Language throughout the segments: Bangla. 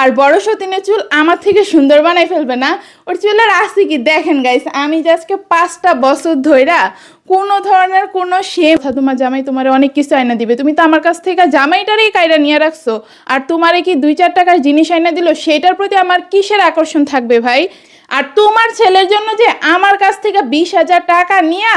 আর বড় সতীনের চুল আমার থেকে সুন্দর বানাই ফেলবে না। ওর চুলের আছে কি দেখেন গাইস, আমি যে আজকে 5টা বছর ধইরা কোনো ধরনের কোনো শেম তোমার জামাই তোমার অনেক কিছু আইনা দিবে, তুমি তো আমার কাছ থেকে জামাইটারই কায়রা নিয়ে রাখছো, আর তোমারে কি 2-4 টাকার জিনিস আইনা দিল সেটার প্রতি আমার কিসের আকর্ষণ থাকবে ভাই? আর তোমার ছেলের জন্য যে আমার কাছ থেকে 20,000 টাকা নিয়ে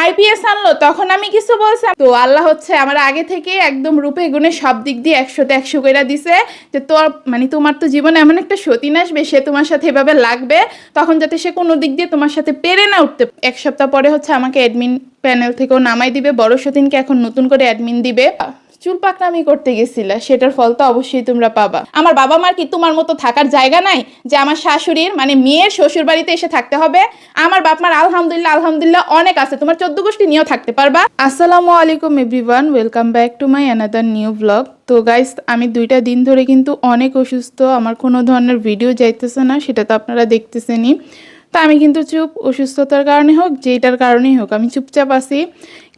আইপিএস আনলো তখন আমি কিছু বলছি? তো আল্লাহ হচ্ছে আমার আগে থেকে একদম রূপে গুণে সব দিক দিয়ে 100তে 100 করে দিছে, যে তোর মানে তোমার তো জীবনে এমন একটা সতীন আসবে সে তোমার সাথে এভাবে লাগবে, তখন যাতে সে কোনো দিক দিয়ে তোমার সাথে পেরে না উঠতে। 1 সপ্তাহ পরে হচ্ছে আমাকে অ্যাডমিন প্যানেল থেকেও নামাই দিবে, বড় সতীনকে এখন নতুন করে অ্যাডমিন দিবে। চুল পাকনামি করতে গেছিলা, সেটার ফল তো অবশ্যই তোমরা পাবা। আমার বাবা মার কি তোমার মতো থাকার জায়গা নাই যে আমার শাশুড়ির মানে মেয়ের শ্বশুর বাড়িতে এসে থাকতে হবে? আমার বাপ মার আলহামদুলিল্লাহ অনেক আছে, তোমার 14 গোষ্ঠী নিয়েও থাকতে পারবা। আসসালামু আলাইকুম everyone, welcome back to my another new blog. তো গাইস, আমি 2টা দিন ধরে কিন্তু অনেক অসুস্থ, আমার কোনো ধরনের ভিডিও যাইতেছে না, সেটা তো আপনারা দেখতেছেনই। তো আমি কিন্তু চুপ, অসুস্থতার কারণে হোক যেটার কারণেই হোক আমি চুপচাপ আছি।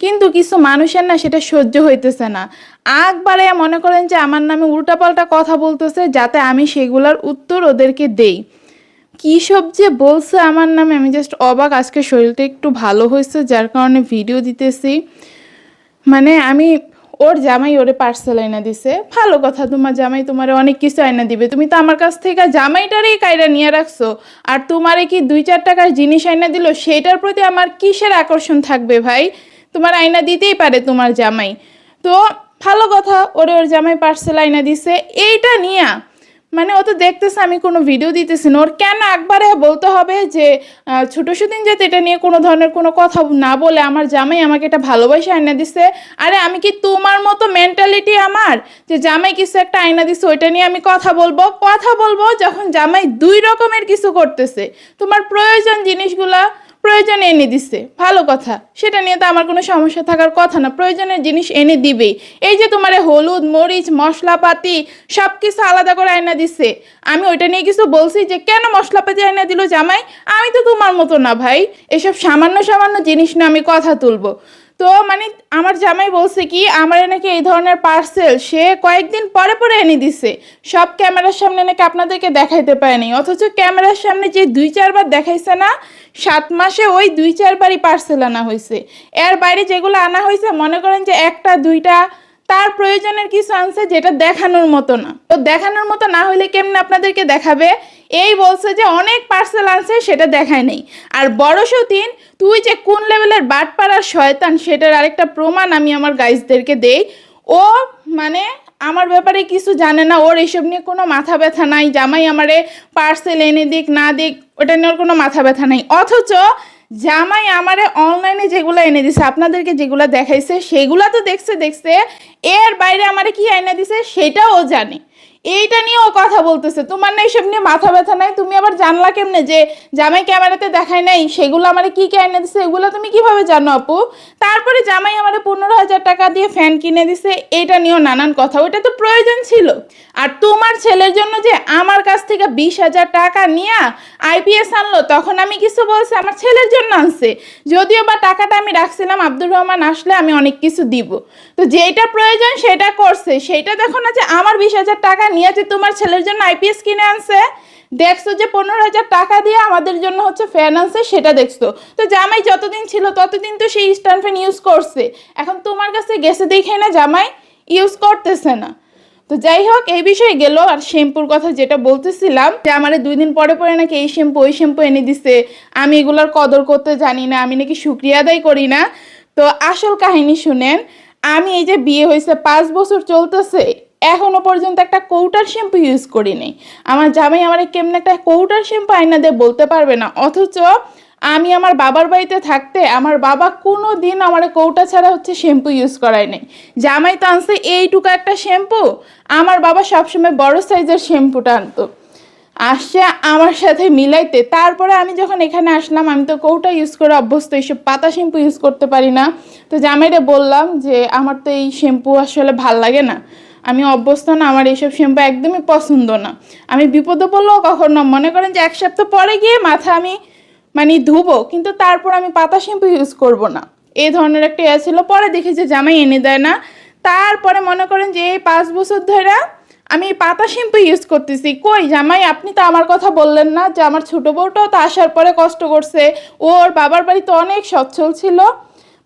কিন্তু কিছু মানুষের না সেটা সহ্য হইতেছে না, একবারে মনে করেন যে আমার নামে উল্টাপাল্টা কথা বলতেছে যাতে আমি সেগুলোর উত্তর ওদেরকে দেই। কী সব যে বলছে আমার নামে, আমি জাস্ট অবাক। আজকে শরীরটা একটু ভালো হয়েছে যার কারণে ভিডিও দিতেছি। মানে আমি ওর জামাই ওরে পার্সেল আইনা দিছে, ভালো কথা, তোমার জামাই তোমারে অনেক কিছু আইনা দিবে, তুমি তো আমার কাছ থেকে জামাইটারই কায়রা নিয়ে রাখছো, আর তোমারে কি 2-4 টাকার জিনিস আইনা দিল সেটার প্রতি আমার কিসের আকর্ষণ থাকবে ভাই? তোমার আইনা দিতেই পারে তোমার জামাই, তো ভালো কথা, ওর জামাই পার্সেল আইনা দিছে। এইটা নিয়ে মানে ও তো দেখতেছে আমি কোনো ভিডিও দিতেছি না, ওর কেন একবারে বলতে হবে যে ছোট সুদিন যাতে এটা নিয়ে কোনো ধরনের কোনো কথা না বলে আমার জামাই আমাকে এটা ভালোবাসা আয়না দিছে? আরে আমি কি তোমার মতো মেন্টালিটি আমার যে জামাই কিছু একটা আয়না দিছে ওইটা নিয়ে আমি কথা বলবো যখন জামাই 2 রকমের কিছু করতেছে? তোমার প্রয়োজন জিনিসগুলা প্রয়োজনে এনে দিচ্ছে, ভালো কথা, সেটা নিয়ে তো আমার কোনো সমস্যা থাকার কথা না, প্রয়োজনের জিনিস এনে দিবেই। এই যে তোমার হলুদ মরিচ মশলাপাতি সব কিছু আলাদা করে আয়না দিচ্ছে, আমি ওইটা নিয়ে কিছু বলছি যে কেন মশলাপাতি আয়না দিল জামাই? আমি তো তোমার মতো না ভাই, এসব সামান্য জিনিস না আমি কথা তুলবো। তো মানে আমার জামাই বলছে কি আমার নাকি এই ধরনের পার্সেল সে কয়েকদিন পরে এনে দিছে, সব ক্যামেরার সামনে নাকি আপনাদেরকে দেখাইতে পারেনি, অথচ ক্যামেরার সামনে যে 2-4 বার দেখাইছে না, 7 মাসে ওই 2-4 বারই পার্সেল আনা হয়েছে। এর বাইরে যেগুলো আনা হয়েছে মনে করেন যে 1-2টা তার প্রয়োজনের কিছু আনছে যেটা দেখানোর মতো না। তো দেখানোর মতো না হলে কেমনে আপনাদেরকে দেখাবে? এই বলছে যে অনেক পার্সেল আনছে সেটা দেখায় নেই। আর বড় সতীন তুই যে কোন লেভেলের বাটপাড়ার শয়তান সেটার আরেকটা প্রমাণ আমি আমার গাইজদেরকে দেই। ও মানে আমার ব্যাপারে কিছু জানে না, ওর এসব নিয়ে কোনো মাথা ব্যথা নাই, জামাই আমারে পার্সেল এনে দিক না দিক ওটা নিয়ে ওর কোনো মাথা ব্যথা নাই, অথচ জামাই আমারে অনলাইনে যেগুলো এনে দিছে আপনাদেরকে যেগুলো দেখাইছে সেগুলো তো দেখছে, এর বাইরে আমারে কি এনে দিছে সেটাও ও জানে। এইটা নিয়ে ও কথা বলতেছে, তোমার না এইসব নিয়ে মাথা ব্যথা নাই? তুমি আবার জানলা কেমনে যে জামাই ক্যামেরাতে দেখায় নাই সেগুলো আমারে কি এনে দিছে? এগুলো তুমি কিভাবে জানো আপু? তারপরে জামাই আমারে 15,000 টাকা দিয়ে ফ্যান কিনে দিছে, এইটা নিয়েও নানান কথা, ওইটা তো প্রয়োজন ছিল। আর তোমার ছেলের জন্য যে আমার কাছ থেকে 20,000 টাকা নিয়ে আইপিএস আনলো তখন আমি কিছু বলছি? আমার ছেলের জন্য আনছে, যদিও বা টাকাটা আমি রাখছিলাম আব্দুর রহমান আসলে আমি অনেক কিছু দিব, তো যেটা প্রয়োজন সেটা করছে, সেইটা দেখো না যে আমার 20,000 টাকা নিয়ে যে তোমার ছেলের জন্য আইপিএস কিনে আনছে। দেখছো যে 15,000 টাকা দিয়ে আমাদের জন্য হচ্ছে ফ্যান আনছে, সেটা দেখছো। তো জামাই যতদিন ছিল ততদিন তো সেই স্ট্যান্ড ফ্যান ইউজ করছে, এখন তোমার কাছে গেছে দেখে না জামাই ইউজ করতেছে না। তো যাই হোক, এই বিষয়ে গেল। আর শ্যাম্পুর কথা যেটা বলতেছিলাম যে আমার 2 দিন পরে নাকি এই শ্যাম্পু ওই শ্যাম্পু এনে দিছে, আমি এগুলোর কদর করতে জানি না, আমি নাকি শুকরিয়া আদায় করি না। তো আসল কাহিনী শুনেন, আমি এই যে বিয়ে হয়েছে 5 বছর চলতেছে এখনো পর্যন্ত একটা কৌটার শ্যাম্পু ইউজ করি নাই। আমার জামাই আমার কেমন একটা কৌটার শ্যাম্পু আইনা দিয়ে বলতে পারবে না, অথচ আমি আমার বাবার বাড়িতে থাকতে আমার বাবা কোনো দিন আমার কৌটা ছাড়া হচ্ছে শ্যাম্পু ইউজ করায় নাই। জামাই তো আনছে এইটুকু একটা শ্যাম্পু, আমার বাবা সবসময় বড় সাইজের শ্যাম্পুটা আনতো, আসছে আমার সাথে মিলাইতে। তারপরে আমি যখন এখানে আসলাম আমি তো কৌটা ইউজ করে অভ্যস্ত, এইসব পাতা শ্যাম্পু ইউজ করতে পারি না। তো জামাইরে বললাম যে আমার তো এই শ্যাম্পু আসলে ভাল লাগে না, আমি অভ্যস্ত না, আমার এইসব শ্যাম্পু একদমই পছন্দ না, আমি বিপদে পড়লেও কখনো মনে করেন যে 1 সপ্তাহ পরে গিয়ে মাথা আমি মানে ধুবো, কিন্তু তারপর আমি পাতা শ্যাম্পু ইউজ করব না, এই ধরনের একটা ছিল। পরে দেখি যে জামাই এনে দেয় না, তারপরে মনে করেন যে এই 5 বছর ধরে আমি পাতা শ্যাম্পু ইউজ করতেছি। কই জামাই, আপনি তো আমার কথা বললেন না যে আমার ছোট বউটাও তো আসার পরে কষ্ট করছে, ওর বাবার বাড়ি তো অনেক সচ্ছল ছিল।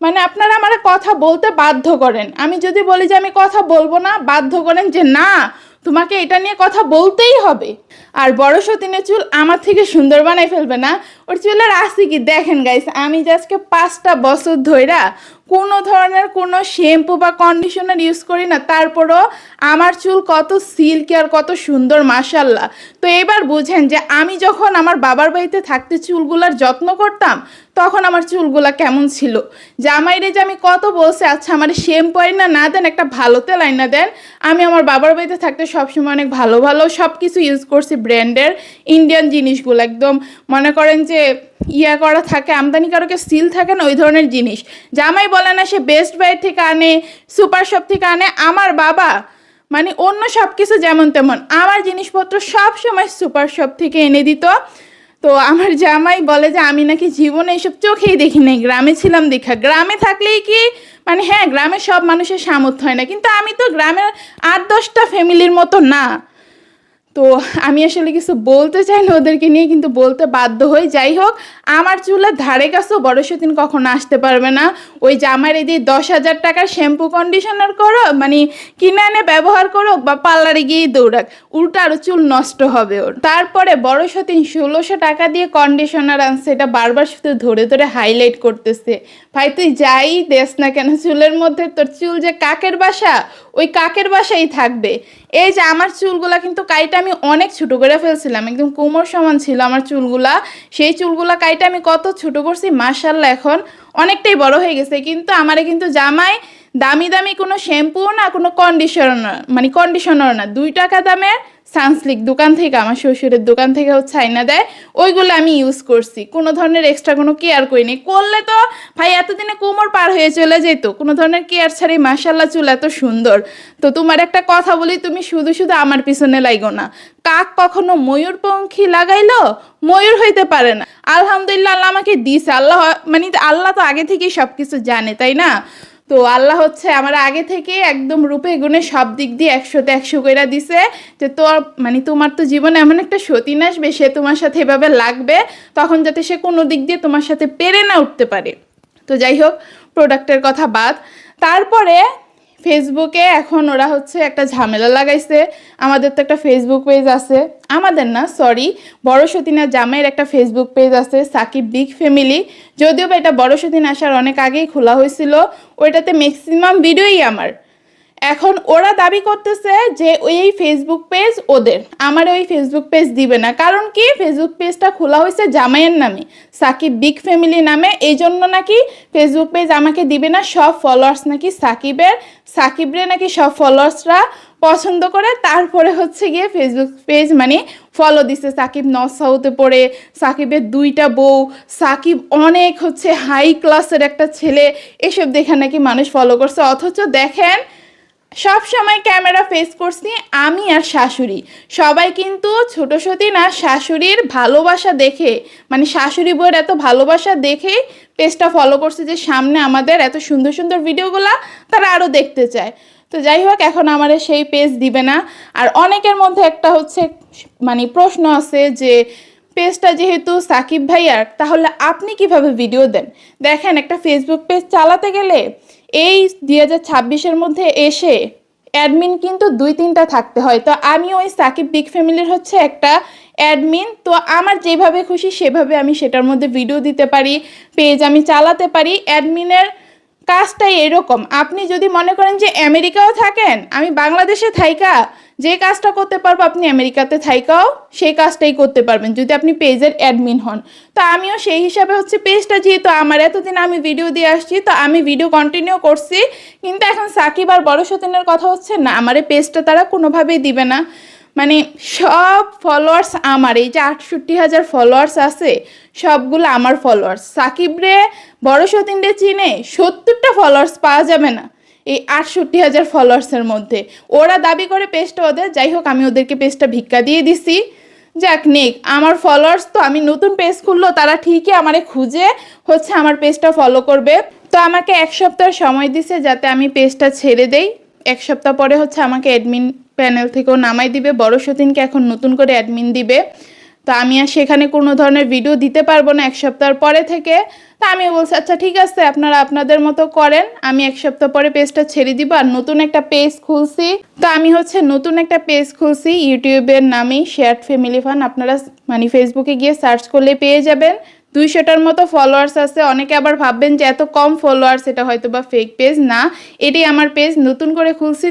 মানে আপনারা আমার কথা বলতে বাধ্য করেন, আমি যদি বলি যে আমি কথা বলবো না, বাধ্য করেন যে না তোমাকে এটা নিয়ে কথা বলতেই হবে। আর বড় সতীনের চুল আমার থেকে সুন্দর বানাই ফেলবে না, ওর চুলের আসি কি দেখেন গাইস। আমি যে আজকে 5টা বছর ধইরা কোনো ধরনের কোনো শ্যাম্পু বা কন্ডিশনার ইউজ করি না, তারপরও আমার চুল কত সিল্কি আর কত সুন্দর মাশাল্লাহ। তো এবার বুঝেন যে আমি যখন আমার বাবার বাড়িতে থাকতে চুলগুলার যত্ন করতাম তখন আমার চুলগুলা কেমন ছিল। জামাইরে যে আমি কত বলছে আচ্ছা আমার শ্যাম্পু আইনা না দেন, একটা ভালো তেল আইনা দেন। আমি আমার বাবার বাড়িতে থাকতে সবসময় অনেক ভালো ভালো সব কিছু ইউজ করছি, ব্র্যান্ডের ইন্ডিয়ান জিনিসগুলো, একদম মনে করেন যে ইয়া করা থাকে, আমদানিকারকের সিল থাকে না, ওই ধরনের জিনিস। জামাই বলে না সে বেস্ট বাই থেকে আনে, সুপার শপ থেকে আনে, আমার বাবা মানে অন্য সব কিছু যেমন তেমন, আমার জিনিসপত্র সব সময় সুপার শপ থেকে এনে দিত। তো আমার জামাই বলে যে আমি নাকি জীবনে এইসব চোখেই দেখি নাই, গ্রামে ছিলাম দেখা। গ্রামে থাকলেই কি মানে হ্যাঁ গ্রামের সব মানুষের সামর্থ্য হয় না, কিন্তু আমি তো গ্রামের 8-10টা ফ্যামিলির মতো না। তো আমি আসলে কিছু বলতে চাই না ওদেরকে নিয়ে, কিন্তু বলতে বাধ্য হই। যাই হোক, আমার চুলের ধারে কাছেও বড় সতীন কখনো আসতে পারবে না। ওই জামার এই দিয়ে 10,000 টাকার শ্যাম্পু কন্ডিশনার করো মানে কিনে এনে ব্যবহার করো বা পার্লারে গিয়েই দৌড়াক, উল্টা আরো চুল নষ্ট হবে ওর। তারপরে বড় সতীন 1600 টাকা দিয়ে কন্ডিশনার আনছে, এটা বারবার শুধু ধরে ধরে হাইলাইট করতেছে। ভাই তুই যাই দেস না কেন চুলের মধ্যে, তোর চুল যে কাকের বাসা ওই কাকের বাসাই থাকবে। এই যে আমার চুলগুলা কিন্তু কাইটা আমি অনেক ছোট করে ফেলছিলাম, একদম কোমর সমান ছিল আমার চুলগুলা। সেই চুলগুলা কাইটা আমি কত ছোট করছি, মাশাআল্লাহ এখন অনেকটাই বড় হয়ে গেছে। কিন্তু আমারে কিন্তু জামাই দামি দামি কোনো শ্যাম্পু না, কোনো কন্ডিশনার মানে কন্ডিশনার না, 2 টাকা দামের সানসিল্ক দোকান থেকে, আমার শ্বশুরের দোকান থেকে হচ্ছে আইনা দেয়, ওইগুলো আমি ইউজ করছি। কোনো ধরনের এক্সট্রা কোনো কেয়ার করিনি, করলে তো ভাই এতদিনে কোমর পার হয়ে চলে যেত। কোনো ধরনের কেয়ার ছাড়াই মাশাআল্লাহ চুল এত সুন্দর। তো তোমার একটা কথা বলি, তুমি শুধু শুধু আমার পিছনে লাগো না। কাক কখনো ময়ূর পঙ্খী লাগাইলো ময়ূর হইতে পারে না। আলহামদুলিল্লাহ আল্লাহ আমাকে দিছে, আল্লাহ মানে আল্লাহ তো আগে থেকেই সব কিছু জানে, তাই না? তো আল্লাহ হচ্ছে আমার আগে থেকে একদম রূপে গুণে সব দিক দিয়ে 100তে 100 কইরা দিছে, যে তোর মানে তোমার তো জীবনে এমন একটা সতীন আসবে, সে তোমার সাথে এভাবে লাগবে, তখন যাতে সে কোনো দিক দিয়ে তোমার সাথে পেরে না উঠতে পারে। তো যাই হোক, প্রোডাক্টের কথা বাদ। তারপরে ফেসবুকে এখন ওরা হচ্ছে একটা ঝামেলা লাগাইছে। আমাদের তো একটা ফেসবুক পেজ আছে, আমাদের না সরি, বড় সতীনের জামাইয়ের একটা ফেসবুক পেজ আছে সাকিব বিগ ফ্যামিলি। যদিও বা এটা বড় সতীন আসার অনেক আগেই খোলা হয়েছিল, ওইটাতে ম্যাক্সিমাম ভিডিওই আমার। এখন ওরা দাবি করতেছে যে ওই ফেসবুক পেজ ওদের, আমার ওই ফেসবুক পেজ দিবে না। কারণ কি, ফেসবুক পেজটা খোলা হয়েছে জামাইয়ের নামে, সাকিব বিগ ফ্যামিলি নামে, এই জন্য নাকি ফেসবুক পেজ আমাকে দিবে না। সব ফলোয়ার্স নাকি সাকিবরে নাকি সব ফলোয়ার্সরা পছন্দ করে, তারপরে হচ্ছে গিয়ে ফেসবুক পেজ মানে ফলো দিছে। সাকিব নর্থ সাউথে পড়ে, সাকিবের 2টা বউ, সাকিব অনেক হচ্ছে হাই ক্লাসের একটা ছেলে, এসব দেখে নাকি মানুষ ফলো করছে। অথচ দেখেন সব সময় ক্যামেরা ফেস করছি আমি আর শাশুড়ি, সবাই কিন্তু ছোট সতীন আর শাশুড়ির ভালোবাসা দেখে মানে শাশুড়ি বউয়ের এত ভালোবাসা দেখেই পেজটা ফলো করছে, যে সামনে আমাদের এত সুন্দর সুন্দর ভিডিওগুলা তারা আরও দেখতে চায়। তো যাই হোক, এখন আমার সেই পেজ দিবে না। আর অনেকের মধ্যে একটা হচ্ছে মানে প্রশ্ন আছে যে পেজটা যেহেতু সাকিব ভাইয়ার, তাহলে আপনি কিভাবে ভিডিও দেন? দেখেন, একটা ফেসবুক পেজ চালাতে গেলে এই 2026-এর মধ্যে এসে অ্যাডমিন কিন্তু 2-3টা থাকতে হয়। তো আমি ওই সাকিব বিগ ফ্যামিলির হচ্ছে একটা অ্যাডমিন। তো আমার যেভাবে খুশি সেভাবে আমি সেটার মধ্যে ভিডিও দিতে পারি, পেজ আমি চালাতে পারি। অ্যাডমিনের কাজটাই এরকম। আপনি যদি মনে করেন যে আমেরিকাও থাকেন, আমি বাংলাদেশে থাইকা যে কাজটা করতে পারবো আপনি আমেরিকাতে থাইকাও সেই কাজটাই করতে পারবেন যদি আপনি পেজের অ্যাডমিন হন। তো আমিও সেই হিসাবে হচ্ছে পেজটা যেহেতু আমার, এতদিন আমি ভিডিও দিয়ে আসছি, তো আমি ভিডিও কন্টিনিউ করছি। কিন্তু এখন সাকিব আর বড় সতীনের কথা হচ্ছে না, আমার এই পেজটা তারা কোনোভাবেই দিবে না। মানে সব ফলোয়ার্স আমার, এই যে 68,000 ফলোয়ার্স আছে সবগুলো আমার ফলোয়ার্স। সাকিবরে বড় সতীনরে চিনে 70টা ফলোয়ার্স পাওয়া যাবে না এই 68,000 ফলোয়ার্সের মধ্যে। ওরা দাবি করে পেজটা ওদের, যাই হোক আমি ওদেরকে পেজটা ভিক্ষা দিয়ে দিছি। যাক নেক, আমার ফলোয়ার্স তো, আমি নতুন পেজ খুললো তারা ঠিকই আমারে খুঁজে হচ্ছে আমার পেজটা ফলো করবে। তো আমাকে 1 সপ্তাহ সময় দিছে যাতে আমি পেজটা ছেড়ে দেই। 1 সপ্তাহ পরে হচ্ছে আমাকে অ্যাডমিন প্যানেল থেকেও নামাই দিবে, বড় সতীনকে এখন নতুন করে অ্যাডমিন দিবে। তো আমি আর সেখানে কোনো ধরনের ভিডিও দিতে পারবো না 1 সপ্তাহ পরে থেকে। তা আমি বলছি আচ্ছা ঠিক আছে, আপনারা আপনাদের মতো করেন, আমি 1 সপ্তাহ পরে পেজটা ছেড়ে দিব। আর নতুন একটা পেজ খুলছি, তো আমি হচ্ছে নতুন একটা পেজ খুলছি ইউটিউবের নামেই শেয়ার্ড ফ্যামিলি ফান। আপনারা মানে ফেসবুকে গিয়ে সার্চ করলে পেয়ে যাবেন। 200টার মতো ফলোয়ার্স আছে। অনেকে আবার ভাববেন যে এত কম ফলোয়ার্স, এটা হয়তো বা ফেক পেজ। না, এটাই আমার পেজ, নতুন করে খুলছি।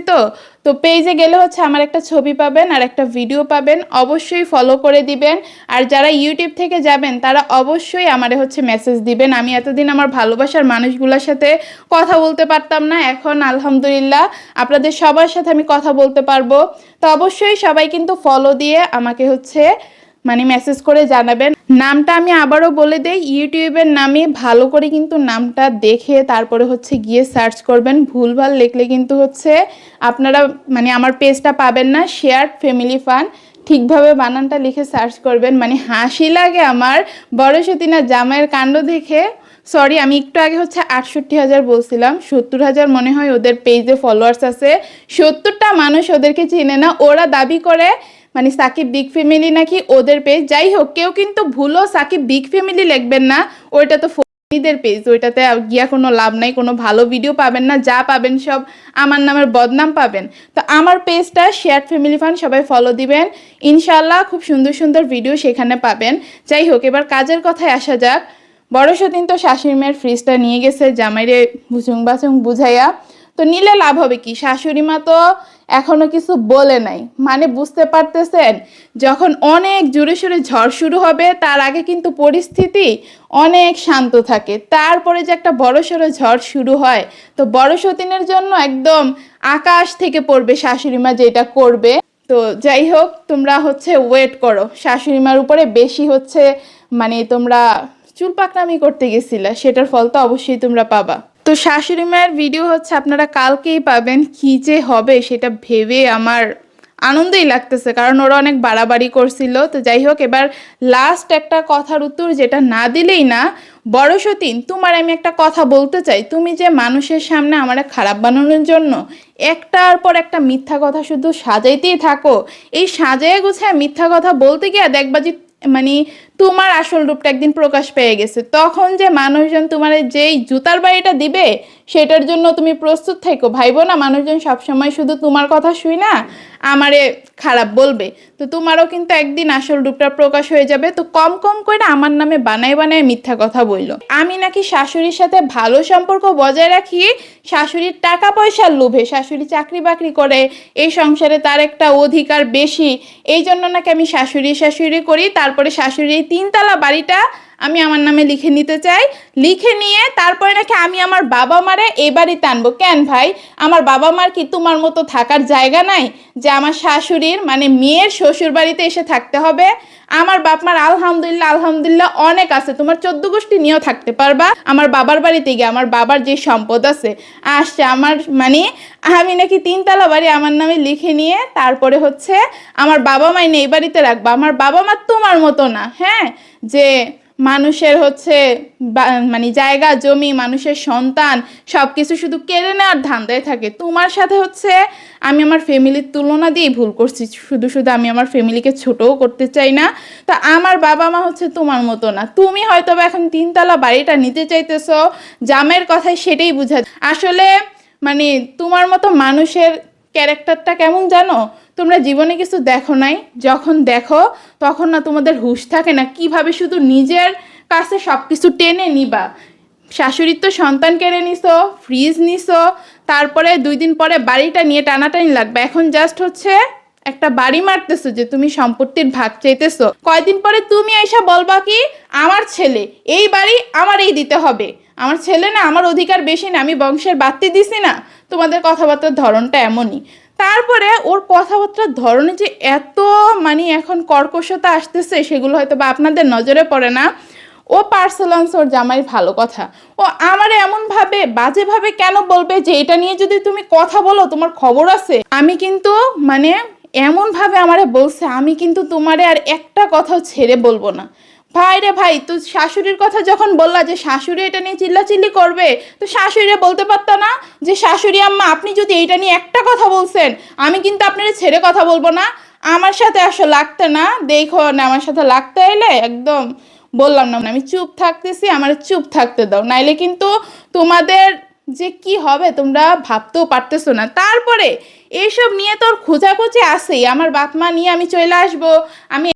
তো পেজে গেলে হচ্ছে আমার একটা ছবি পাবেন আর একটা ভিডিও পাবেন, অবশ্যই ফলো করে দিবেন। আর যারা ইউটিউব থেকে যাবেন তারা অবশ্যই আমারে হচ্ছে মেসেজ দিবেন। আমি এতদিন আমার ভালোবাসার মানুষগুলোর সাথে কথা বলতে পারতাম না, এখন আলহামদুলিল্লাহ আপনাদের সবার সাথে আমি কথা বলতে পারবো। তো অবশ্যই সবাই কিন্তু ফলো দিয়ে আমাকে হচ্ছে মানে মেসেজ করে জানাবেন। নামটা আমি আবারও বলে দেই, ইউটিউবের নামে ভালো করে কিন্তু নামটা দেখে তারপরে হচ্ছে গিয়ে সার্চ করবেন। ভুলভাল লিখলে কিন্তু হচ্ছে আপনারা মানে আমার পেজটা পাবেন না। শেয়ার্ড ফ্যামিলি ফান ঠিকভাবে বানানটা লিখে সার্চ করবেন। মানে হাসি লাগে আমার বড় সতীনা জামাইয়ের কাণ্ড দেখে। সরি, আমি একটু আগে হচ্ছে 68,000 বলছিলাম, 70,000 মনে হয় ওদের পেজে ফলোয়ার্স আছে। 70টা মানুষ ওদেরকে চিনে না, ওরা দাবি করে মানে সাকিব বিগ ফ্যামিলি নাকি ওদের পেজ। যাই হোক, কেউ কিন্তু ভুলও সাকিব বিগ ফ্যামিলি লিখবেন না, ওইটা তো ফ্যামিলিদের পেজ, ওইটাতে গিয়া কোনো লাভ নাই, কোনো ভালো ভিডিও পাবেন না, যা পাবেন সব আমার নামের বদনাম পাবেন। তো আমার পেজটা শেয়ার্ড ফ্যামিলি ফান, সবাই ফলো দিবেন ইনশাল্লাহ, খুব সুন্দর সুন্দর ভিডিও সেখানে পাবেন। যাই হোক, এবার কাজের কথায় আসা যাক। বড় সতীন তো শাশুড়ি মেয়ের ফ্রিজটা নিয়ে গেছে জামাইরে ভুচুং বাচুং বুঝাইয়া। তো নিলে লাভ হবে কি, শাশুড়ি মা তো এখনো কিছু বলে নাই। মানে বুঝতে পারতেছেন, যখন অনেক জোরে সোরে ঝড় শুরু হবে তার আগে কিন্তু পরিস্থিতি অনেক শান্ত থাকে, তারপরে যে একটা বড় সড়ো ঝড় শুরু হয়, তো বড় সতীনের জন্য একদম আকাশ থেকে পড়বে শাশুড়ি মা যেটা করবে। তো যাই হোক, তোমরা হচ্ছে ওয়েট করো, শাশুড়ি মার উপরে বেশি হচ্ছে মানে তোমরা চুল পাকনামি করতে গেছিলা, সেটার ফল তো অবশ্যই তোমরা পাবা। তো শাশুড়ি মায়ের ভিডিও হচ্ছে আপনারা কালকেই পাবেন। কি যে হবে সেটা ভেবে আমার আনন্দই লাগতেছে, কারণ ওরা অনেক বাড়াবাড়ি করছিল। তো যাই হোক, এবার লাস্ট একটা কথার উত্তর যেটা না দিলেই না। বড় সতীন, তোমার আমি একটা কথা বলতে চাই, তুমি যে মানুষের সামনে আমার খারাপ বানানোর জন্য একটার পর একটা মিথ্যা কথা শুধু সাজাইতেই থাকো, এই সাজায় গুছায় মিথ্যা কথা বলতে গিয়ে দেখবা যে মানে তোমার আসল রূপটা একদিন প্রকাশ পেয়ে গেছে, তখন যে মানুষজন তোমার যেই জুতার বাড়িটা দিবে সেটার জন্য তুমি প্রস্তুত থেকো। ভাইবো না মানুষজন সবসময় শুধু তোমার কথা শুই না আমারে খারাপ বলবে, তো তোমারও কিন্তু একদিন আসল রূপটা প্রকাশ হয়ে যাবে। তো কম কম করে আমার নামে বানায় বানায় মিথ্যা কথা বললো, আমি নাকি শাশুড়ির সাথে ভালো সম্পর্ক বজায় রাখি শাশুড়ির টাকা পয়সার লোভে। শাশুড়ি চাকরি বাকরি করে, এই সংসারে তার একটা অধিকার বেশি, এই জন্য নাকি আমি শাশুড়ি শাশুড়ি করি। তারপরে শাশুড়ির 3তলা বাড়িটা আমি আমার নামে লিখে নিতে চাই, লিখে নিয়ে তারপরে নাকি আমি আমার বাবা মারে এই বাড়িতে আনবো। কেন ভাই, আমার বাবা মার কি তোমার মতো থাকার জায়গা নাই যে আমার শাশুড়ির মানে মেয়ের শ্বশুর বাড়িতে এসে থাকতে হবে? আমার বাপ মার আলহামদুলিল্লাহ আলহামদুলিল্লাহ অনেক আছে, তোমার 14 গোষ্ঠী নিয়েও থাকতে পারবা। আমার বাবার বাড়িতে গিয়ে আমার বাবার যে সম্পদ আছে আসছে, আমার মানে আমি নাকি 3তলা বাড়ি আমার নামে লিখে নিয়ে তারপরে হচ্ছে আমার বাবা মাই নেই বাড়িতে রাখবা। আমার বাবা মা তোমার মতো না, হ্যাঁ, যে মানুষের হচ্ছে মানে জায়গা জমি মানুষের সন্তান সবকিছু শুধু কেড়ে নেওয়ার ধান্দায় থাকে। তোমার সাথে হচ্ছে আমি আমার ফ্যামিলির তুলনা দিয়ে ভুল করছি, শুধু শুধু আমি আমার ফ্যামিলিকে ছোটও করতে চাই না। তো আমার বাবা মা হচ্ছে তোমার মতো না, তুমি হয়তো এখন 3তলা বাড়িটা নিতে চাইতেছো, জামের কথায় সেটাই বুঝা। আসলে মানে তোমার মতো মানুষের ক্যারেক্টারটা কেমন জানো, তোমরা জীবনে কিছু দেখো নাই, যখন দেখো তখন না তোমাদের হুঁশ থাকে না কিভাবে শুধু নিজের কাছে সব কিছু টেনে নিবা। শাশুড়ির তো সন্তান কেড়ে নিছো, ফ্রিজ নিছো, তারপরে 2 দিন পরে বাড়িটা নিয়ে টানাটানি লাগবে। এখন জাস্ট হচ্ছে একটা বাড়ি মারতেছো যে তুমি সম্পত্তির ভাগ চাইতেছো, কয়দিন পরে তুমি এসে বলবা কি আমার ছেলে এই বাড়ি আমারই দিতে হবে, আমার ছেলে না, আমার অধিকার বেশি না, আমি বংশের বাড়তি দিছি না। তোমাদের কথাবার্তার ধরনটা এমনই। তারপরে ওর কথাবার্তার ধরনে যে এত মানে এখন কর্কশতা আসতেছে সেগুলো হয়তো বা আপনাদের নজরে পড়ে না। ও পার্সেলন্স ওর জামাই ভালো কথা, ও আমারে এমনভাবে বাজেভাবে কেন বলবে যে এটা নিয়ে যদি তুমি কথা বলো তোমার খবর আছে। আমি কিন্তু মানে এমনভাবে আমারে বলছে, আমি কিন্তু তোমারে আর একটা কথাও ছেড়ে বলবো না। ভাই রে ভাই, তো শাশুড়ির কথা যখন বললা যে শাশুড়ি এটা নিয়ে চিল্লাচিল্লি করবে, তো শাশুড়িরে বলতে পারতা না যে শাশুড়ি আম্মা আপনি যদি এইটা নিয়ে একটা কথা বলছেন, আমি কিন্তু আপনার ছেড়ে কথা বলবো না, আমার সাথে আসো লাগতে না, দেখো না আমার সাথে লাগতে এলে একদম বললাম না আমি চুপ থাকতেছি, আমার চুপ থাকতে দাও, নাইলে কিন্তু তোমাদের যে কি হবে তোমরা ভাবতেও পারতেছো না। তারপরে এইসব নিয়ে তোর খোঁজাখুঁজি আছেই, আমার বাপ মা নিয়ে আমি চলে আসবো, আমি